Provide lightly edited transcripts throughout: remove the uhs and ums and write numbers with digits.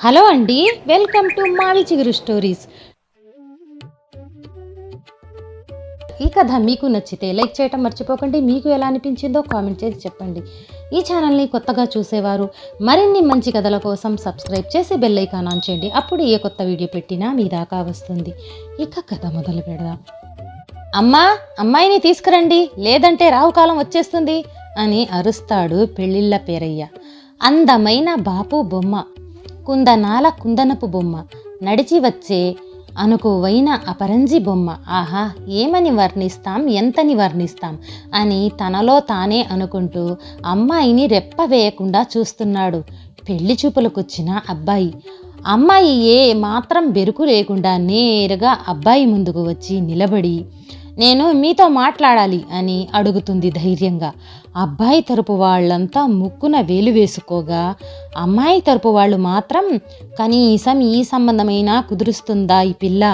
Hello అండి, welcome to మావి చిగురు స్టోరీస్. ఈ కథ మీకు నచ్చితే లైక్ చేయటం మర్చిపోకండి. మీకు ఎలా అనిపించిందో కామెంట్ చేసి చెప్పండి. ఈ ఛానల్ని కొత్తగా చూసేవారు మరిన్ని మంచి కథల కోసం సబ్స్క్రైబ్ చేసి బెల్ ఐకాన్ ఆన్ చేయండి. అప్పుడు ఏ కొత్త వీడియో పెట్టినా మీ దాకా వస్తుంది. ఇక కథ మొదలు పెడదాం. అమ్మా, అమ్మాయిని తీసుకురండి, లేదంటే రావుకాలం వచ్చేస్తుంది అని అరుస్తాడు పెళ్ళిళ్ళ పేరయ్య. అందమైన బాపు బొమ్మ, కుందనాల కుందనపు బొమ్మ, నడిచి వచ్చే అనుకువైన అపరంజి బొమ్మ. ఆహా, ఏమని వర్ణిస్తాం, ఎంతని వర్ణిస్తాం అని తనలో తానే అనుకుంటూ అమ్మాయిని రెప్ప వేయకుండా చూస్తున్నాడు పెళ్లి చూపులకొచ్చిన అబ్బాయి. అమ్మాయి ఏ మాత్రం బెరుకు లేకుండా నేరుగా అబ్బాయి ముందుకు వచ్చి నిలబడి, నేను మీతో మాట్లాడాలి అని అడుగుతుంది ధైర్యంగా. అబ్బాయి తరపు వాళ్ళంతా ముక్కున వేలు వేసుకోగా, అమ్మాయి తరపు వాళ్ళు మాత్రం కనీసం ఈ సంబంధమైనా కుదురుస్తుందా ఈ పిల్ల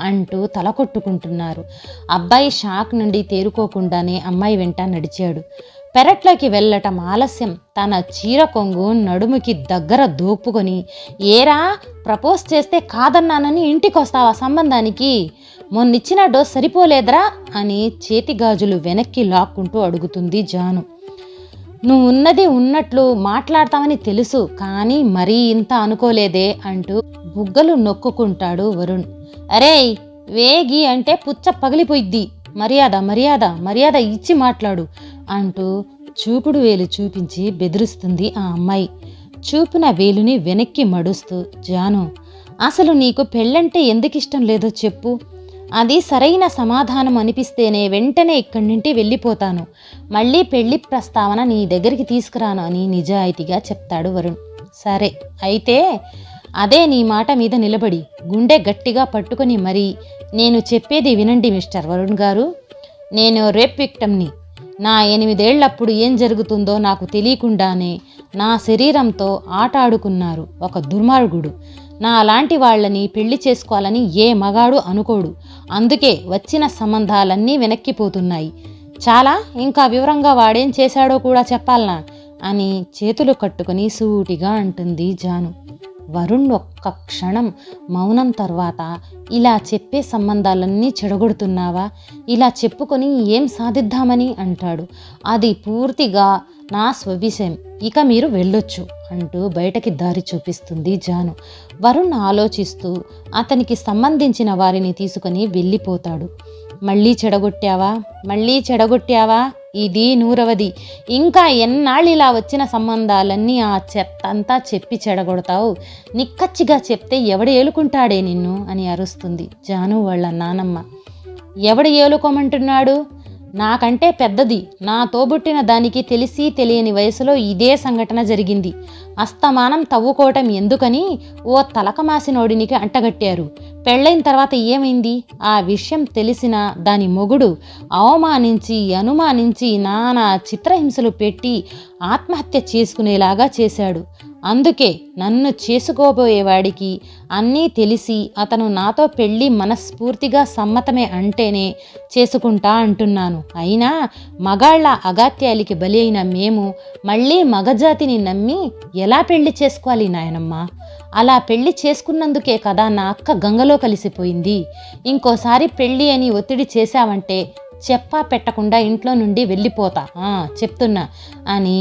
అంటూ తల కొట్టుకుంటున్నారు. అబ్బాయి షాక్ నుండి తేరుకోకుండానే అమ్మాయి వెంట నడిచాడు. పెరట్లోకి వెళ్ళటం ఆలస్యం. తన చీర కొంగు నడుముకి దగ్గర దోపుకొని, ఏరా ప్రపోజ్ చేస్తే కాదన్నానని ఇంటికొస్తావా సంబంధానికి? మొన్నిచ్చిన డోస్ సరిపోలేదరా అని చేతి గాజులు వెనక్కి లాక్కుంటూ అడుగుతుంది జాను. నువ్వు ఉన్నది ఉన్నట్లు మాట్లాడతామని తెలుసు, కానీ మరీ ఇంత అనుకోలేదే అంటూ బుగ్గలు నొక్కుకుంటాడు వరుణ్. అరే, వేగి అంటే పుచ్చ పగిలిపోయిద్ది, మర్యాద మర్యాద మర్యాద ఇచ్చి మాట్లాడు అంటూ చూపుడు వేలు చూపించి బెదిరిస్తుంది ఆ అమ్మాయి. చూపిన వేలుని వెనక్కి మడుస్తూ, జాను, అసలు నీకు పెళ్ళంటే ఎందుకిష్టం లేదో చెప్పు. అది సరైన సమాధానం అనిపిస్తేనే వెంటనే ఇక్కడి నుండి వెళ్ళిపోతాను. మళ్ళీ పెళ్లి ప్రస్తావన నీ దగ్గరికి తీసుకురాను అని నిజాయితీగా చెప్తాడు వరుణ్. సరే అయితే అదే నీ మాట మీద నిలబడి గుండె గట్టిగా పట్టుకొని మరీ నేను చెప్పేది వినండి మిస్టర్ వరుణ్ గారు. నేను రేప్ విక్టమ్ని. నా 8 ఏళ్లప్పుడు ఏం జరుగుతుందో నాకు తెలియకుండానే నా శరీరంతో ఆట ఆడుకున్నారు ఒక దుర్మార్గుడు. నా లాంటి వాళ్ళని పెళ్లి చేసుకోవాలని ఏ మగాడు అనుకోడు. అందుకే వచ్చిన సంబంధాలన్నీ వెనక్కిపోతున్నాయి. చాలా, ఇంకా వివరంగా వాడేం చేశాడో కూడా చెప్పాలనా అని చేతులు కట్టుకుని సూటిగా అంటుంది జాను. వరుణ్ ఒక్క క్షణం మౌనం తర్వాత, ఇలా చెప్పే సంబంధాలన్నీ చెడగొడుతున్నావా? ఇలా చెప్పుకొని ఏం సాధిద్దామని అంటాడు. అది పూర్తిగా నా స్వవిషయం, ఇక మీరు వెళ్ళొచ్చు అంటూ బయటకి దారి చూపిస్తుంది జాను. వరుణ్ ఆలోచిస్తూ అతనికి సంబంధించిన వారిని తీసుకొని వెళ్ళిపోతాడు. మళ్ళీ చెడగొట్టావా, మళ్ళీ చెడగొట్టావా, ఇది 100వది. ఇంకా ఎన్నాళ్ళు ఇలా వచ్చిన సంబంధాలన్నీ ఆ చెత్తంతా చెప్పి చెడగొడతావు? నిక్కచ్చిగా చెప్తే ఎవడు ఏలుకుంటాడే నిన్ను అని అరుస్తుంది జాను వాళ్ళ నానమ్మ. ఎవడు ఏలుకోమంటున్నాడు? నాకంటే పెద్దది, నా తోబుట్టిన దానికి తెలిసి తెలియని వయసులో ఇదే సంఘటన జరిగింది. అస్తమానం తవ్వుకోవటం ఎందుకని ఓ తలకమాసినోడినికి అంటగట్టారు. పెళ్ళైన తర్వాత ఏమైంది? ఆ విషయం తెలిసిన దాని మొగుడు అవమానించి అనుమానించి నానా చిత్రహింసలు పెట్టి ఆత్మహత్య చేసుకునేలాగా చేశాడు. అందుకే నన్ను చేసుకోబోయేవాడికి అన్నీ తెలిసి అతను నాతో పెళ్ళి మనస్ఫూర్తిగా సమ్మతమే అంటేనే చేసుకుంటా అంటున్నాను. అయినా మగాళ్ళ అగాత్యాలకి బలి అయిన మేము మళ్ళీ మగజాతిని నమ్మి ఎలా పెళ్లి చేసుకోవాలి నాయనమ్మ? అలా పెళ్లి చేసుకున్నందుకే కదా నా అక్క గంగలో కలిసిపోయింది. ఇంకోసారి పెళ్ళి అని ఒత్తిడి చేశావంటే చెప్పా పెట్టకుండా ఇంట్లో నుండి వెళ్ళిపోతా, చెప్తున్నా అని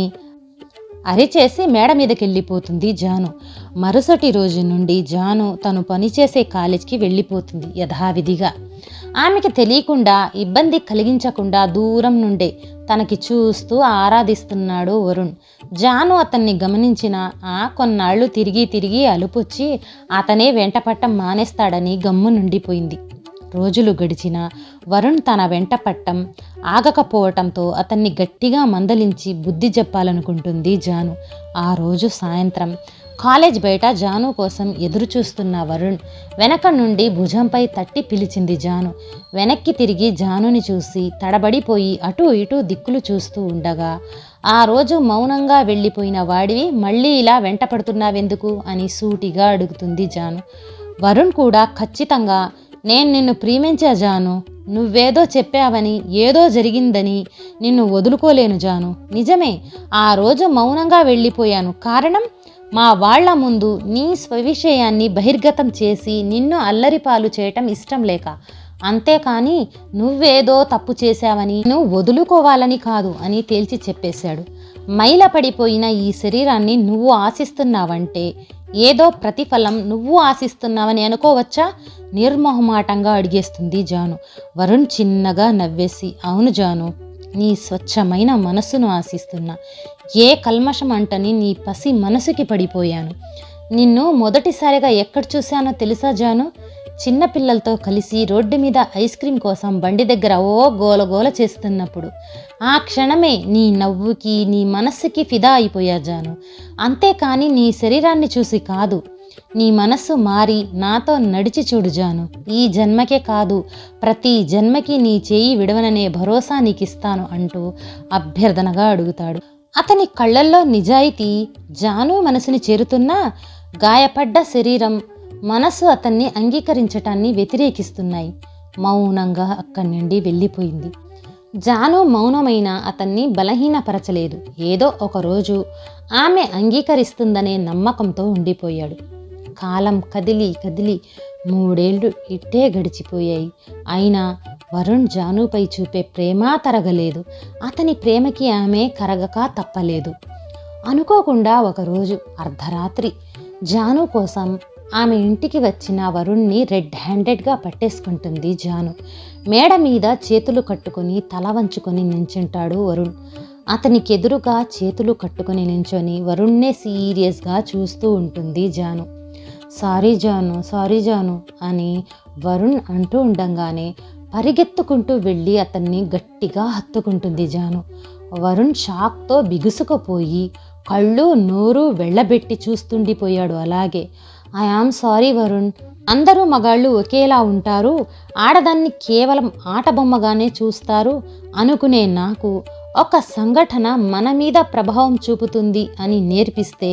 అరిచేసి మేడ మీదకి వెళ్ళిపోతుంది జాను. మరుసటి రోజు నుండి జాను తను పనిచేసే కాలేజ్కి వెళ్ళిపోతుంది యథావిధిగా. ఆమెకి తెలియకుండా, ఇబ్బంది కలిగించకుండా దూరం నుండే తనకి చూస్తూ ఆరాధిస్తున్నాడు వరుణ్. జాను అతన్ని గమనించిన కొన్నాళ్ళు తిరిగి తిరిగి అలుపొచ్చి అతనే వెంటపట్టం మానేస్తాడని గమ్ము నుండిపోయింది. రోజులు గడిచినా వరుణ్ తన వెంట పట్టం ఆగకపోవటంతో అతన్ని గట్టిగా మందలించి బుద్ధి చెప్పాలనుకుంటుంది జాను. ఆ రోజు సాయంత్రం కాలేజ్ బయట జాను కోసం ఎదురు చూస్తున్న వరుణ్ వెనక నుండి భుజంపై తట్టి పిలిచింది జాను. వెనక్కి తిరిగి జానుని చూసి తడబడిపోయి అటూ ఇటూ దిక్కులు చూస్తూ ఉండగా, ఆ రోజు మౌనంగా వెళ్ళిపోయిన వాడివి మళ్ళీ ఇలా వెంట పడుతున్నావెందుకు అని సూటిగా అడుగుతుంది జాను. వరుణ్ కూడా ఖచ్చితంగా నేను నిన్ను ప్రేమించా జాను. నువ్వేదో చెప్పావని, ఏదో జరిగిందని నిన్ను వదులుకోలేను జాను. నిజమే, ఆ రోజు మౌనంగా వెళ్ళిపోయాను. కారణం, మా వాళ్ల ముందు నీ స్వవిషయాన్ని బహిర్గతం చేసి నిన్ను అల్లరిపాలు చేయటం ఇష్టం లేక. అంతేకాని నువ్వేదో తప్పు చేశావని, నువ్వు వదులుకోవాలని కాదు అని తేల్చి చెప్పేశాడు. మైల పడిపోయిన ఈ శరీరాన్ని నువ్వు ఆశిస్తున్నావంటే ఏదో ప్రతిఫలం నువ్వు ఆశిస్తున్నావని అనుకోవచ్చా? నిర్మోహమాటంగా అడిగేస్తుంది జాను. వరుణ్ చిన్నగా నవ్వేసి, అవును జాను, నీ స్వచ్ఛమైన మనసును ఆశిస్తున్నా. ఏ కల్మషం అంటని నీ పసి మనసుకి పడిపోయాను. నిన్ను మొదటిసారిగా ఎక్కడ చూశానో తెలుసా జాను? చిన్నపిల్లలతో కలిసి రోడ్డు మీద ఐస్ క్రీమ్ కోసం బండి దగ్గర ఓ గోలగోల చేస్తున్నప్పుడు. ఆ క్షణమే నీ నవ్వుకి, నీ మనస్సుకి ఫిదా అయిపోయా జాను. అంతేకాని నీ శరీరాన్ని చూసి కాదు. నీ మనస్సు మారి నాతో నడిచి చూడు జాను. ఈ జన్మకే కాదు, ప్రతి జన్మకి నీ చేయి విడవననే భరోసా నీకిస్తాను అంటూ అభ్యర్థనగా అడుగుతాడు. అతని కళ్ళల్లో నిజాయితీ జాను మనసుని చేరుతున్నా గాయపడ్డ శరీరం, మనసు అతన్ని అంగీకరించటాన్ని వ్యతిరేకిస్తున్నాయి. మౌనంగా అక్కడి నుండి వెళ్ళిపోయింది. జాను మౌనమైన అతన్ని బలహీనపరచలేదు. ఏదో ఒకరోజు ఆమె అంగీకరిస్తుందనే నమ్మకంతో ఉండిపోయాడు. కాలం కదిలి కదిలి 3 ఏళ్ళు ఇట్టే గడిచిపోయాయి. అయినా వరుణ్ జానుపై చూపే ప్రేమ తరగలేదు. అతని ప్రేమకి ఆమె కరగక తప్పలేదు. అనుకోకుండా ఒకరోజు అర్ధరాత్రి జాను కోసం ఆమె ఇంటికి వచ్చిన వరుణ్ణి రెడ్ హ్యాండెడ్గా పట్టేసుకుంటుంది జాను. మేడ మీద చేతులు కట్టుకొని తల వంచుకొని నించుంటాడు వరుణ్. అతనికి ఎదురుగా చేతులు కట్టుకొని నించొని వరుణ్ణే సీరియస్గా చూస్తూ ఉంటుంది జాను. సారీ జాను, సారీ జాను అని వరుణ్ అంటూ ఉండంగానే పరిగెత్తుకుంటూ వెళ్ళి అతన్ని గట్టిగా హత్తుకుంటుంది జాను. వరుణ్ షాక్తో బిగుసుకుపోయి కళ్ళు నోరు వెళ్ళబెట్టి చూస్తుండిపోయాడు. అలాగే, ఐ ఆమ్ సారీ వరుణ్. అందరూ మగాళ్ళు ఒకేలా ఉంటారు, ఆడదాన్ని కేవలం ఆటబొమ్మగానే చూస్తారు అనుకునే నాకు ఒక సంఘటన మన మీద ప్రభావం చూపుతుంది అని నేర్పిస్తే,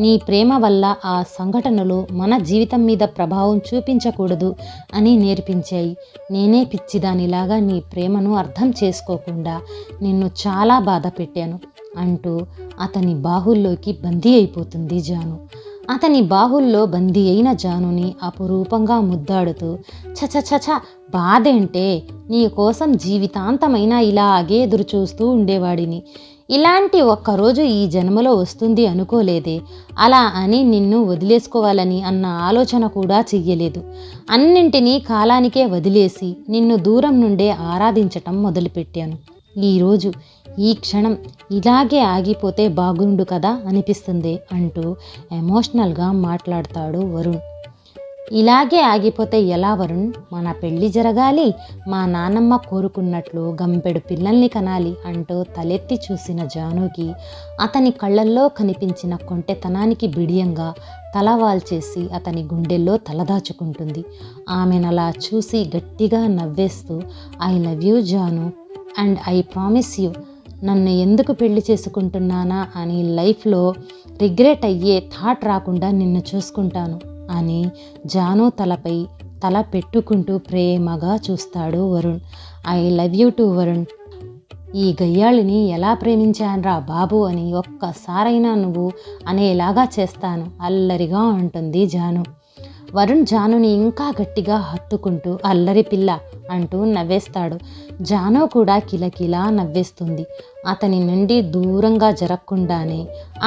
నీ ప్రేమ వల్ల ఆ సంఘటనలు మన జీవితం మీద ప్రభావం చూపించకూడదు అని నేర్పించాయి. నేనే పిచ్చిదానిలాగా నీ ప్రేమను అర్థం చేసుకోకుండా నిన్ను చాలా బాధ పెట్టాను అంటూ అతని బాహుల్లోకి బందీ అయిపోతుంది జాను. అతని బాహుల్లో బందీ అయిన జానుని అపురూపంగా ముద్దాడుతూ, చచ బాధేంటే, నీ కోసం జీవితాంతమైనా ఇలాగే ఎదురు చూస్తూ ఉండేవాడిని. ఇలాంటి ఒక్కరోజు ఈ జన్మలో వస్తుంది అనుకోలేదే. అలా అని నిన్ను వదిలేసుకోవాలని అన్న ఆలోచన కూడా చెయ్యలేదు. అన్నింటినీ కాలానికే వదిలేసి నిన్ను దూరం నుండే ఆరాధించటం మొదలుపెట్టాను. ఈరోజు ఈ క్షణం ఇలాగే ఆగిపోతే బాగుండు కదా అనిపిస్తుంది అంటూ ఎమోషనల్గా మాట్లాడతాడు వరుణ్. ఇలాగే ఆగిపోతే ఎలా వరుణ్? మన పెళ్ళి జరగాలి, మా నాన్నమ్మ కోరుకున్నట్లు గంపెడు పిల్లల్ని కనాలి అంటూ తలెత్తి చూసిన జానుకి అతని కళ్ళల్లో కనిపించిన కొంటెతనానికి బిడియంగా తలవాల్చేసి అతని గుండెల్లో తలదాచుకుంటుంది. ఆమెనలా చూసి గట్టిగా నవ్వేస్తూ, ఐ లవ్ యూ జాను అండ్ ఐ ప్రామిస్ యూ, నన్ను ఎందుకు పెళ్లి చేసుకుంటున్నానా అని లైఫ్లో రిగ్రెట్ అయ్యే థాట్ రాకుండా నిన్ను చూసుకుంటాను అని జాను తలపై తల పెట్టుకుంటూ ప్రేమగా చూస్తాడు Varun. I love you to Varun. ఈ గయ్యాళిని ఎలా ప్రేమించానురా బాబు అని ఒక్కసారైనా నువ్వు అనేలాగా చేస్తాను అల్లరిగా ఉంటుంది జాను. వరుణ్ జానుని ఇంకా గట్టిగా హత్తుకుంటూ అల్లరి పిల్ల అంటూ నవ్వేస్తాడు. జాను కూడా కిలకిలా నవ్వేస్తుంది. అతని నుండి దూరంగా జరగకుండానే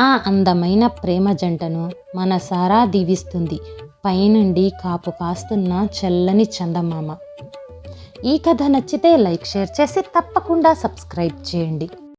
ఆ అందమైన ప్రేమ జంటను మనసారా దీవిస్తుంది పైనుండి కాపు కాస్తున్న చల్లని చందమామ. ఈ కథ నచ్చితే లైక్, షేర్ చేసి తప్పకుండా సబ్స్క్రైబ్ చేయండి.